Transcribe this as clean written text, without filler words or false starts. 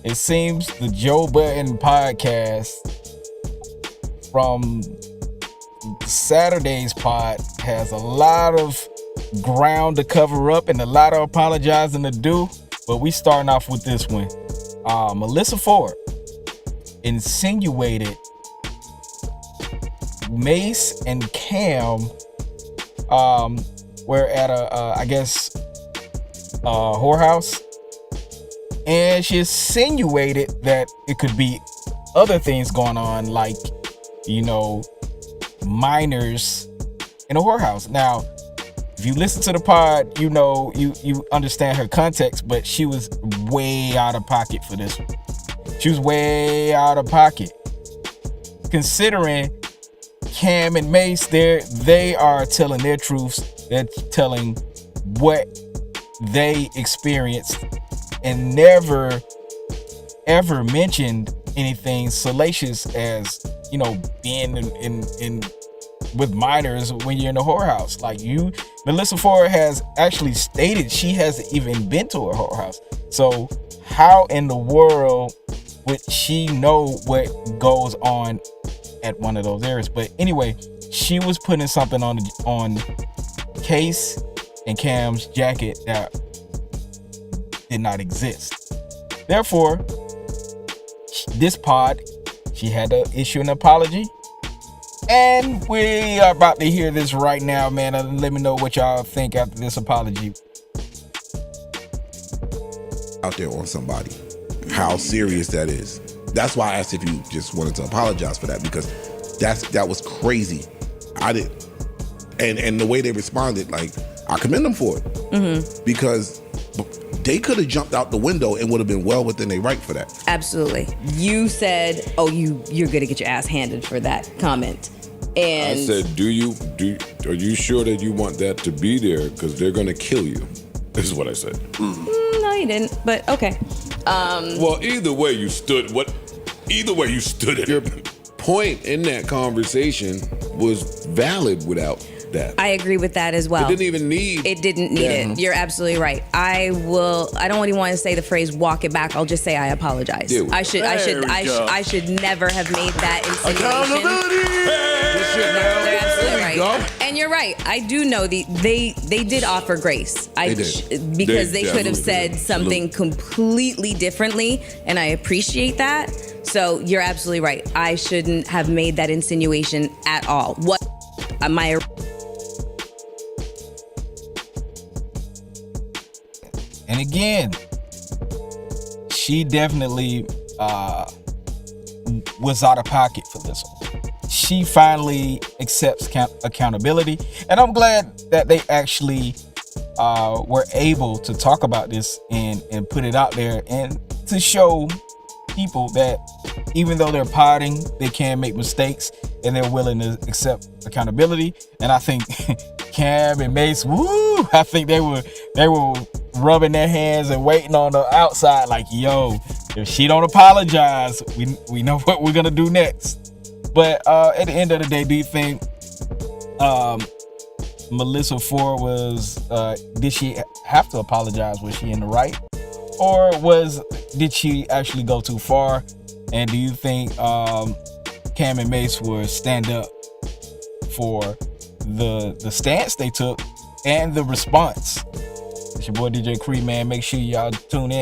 It seems the Joe Budden podcast from Saturday's pod has a lot of ground to cover up and a lot of apologizing to do, but we starting off with this one. Melyssa Ford insinuated Mase and Cam were at a whorehouse, and she insinuated that it could be other things going on, like, you know, minors in a whorehouse. Now, if you listen to the pod, you know, you understand her context, but she was way out of pocket for this one. She was way out of pocket, considering Cam and Mase, they are telling their truths. They're telling what they experienced and never ever mentioned anything salacious as, you know, being in with minors when you're in a whorehouse. Like, Melyssa Ford has actually stated she hasn't even been to a whorehouse. So how in the world would she know what goes on at one of those areas? But anyway, she was putting something on Case and Cam's jacket that did not exist. Therefore, this pod, she had to issue an apology, and we are about to hear this right now, man. Let me know what y'all think after this apology. Out there on somebody, how serious that is. That's why I asked if you just wanted to apologize for that, because that was crazy. I did, and the way they responded, like, I commend them for it, because they could have jumped out the window and would have been well within their right for that. Absolutely. You said, "Oh, you're gonna get your ass handed for that comment," and I said, are you sure that you want that to be there? Because they're gonna kill you. This is what I said. No, you didn't. But okay. Well, either way you stood it. Your point in that conversation was valid without that. I agree with that as well. It didn't need it. You're absolutely right. I don't even want to say the phrase "walk it back." I'll just say I apologize. I should never have made that insinuation. They're absolutely right. And you're right. I do know they did offer grace. Because they could have said something completely differently, and I appreciate that. So you're absolutely right. I shouldn't have made that insinuation at all. What my And again, she definitely was out of pocket for this one. She finally accepts accountability, and I'm glad that they actually were able to talk about this and put it out there, and to show people that even though they're potting, they can make mistakes, and they're willing to accept accountability. And I think Cam and Mase, I think they were rubbing their hands and waiting on the outside, like, yo, if she don't apologize, we know what we're gonna do next. But at the end of the day, do you think Melyssa Ford did she have to apologize? Was she in the right, or did she actually go too far? And do you think Cam and Mase would stand up for the stance they took and the response? It's your boy DJ Cree, man. Make sure y'all tune in.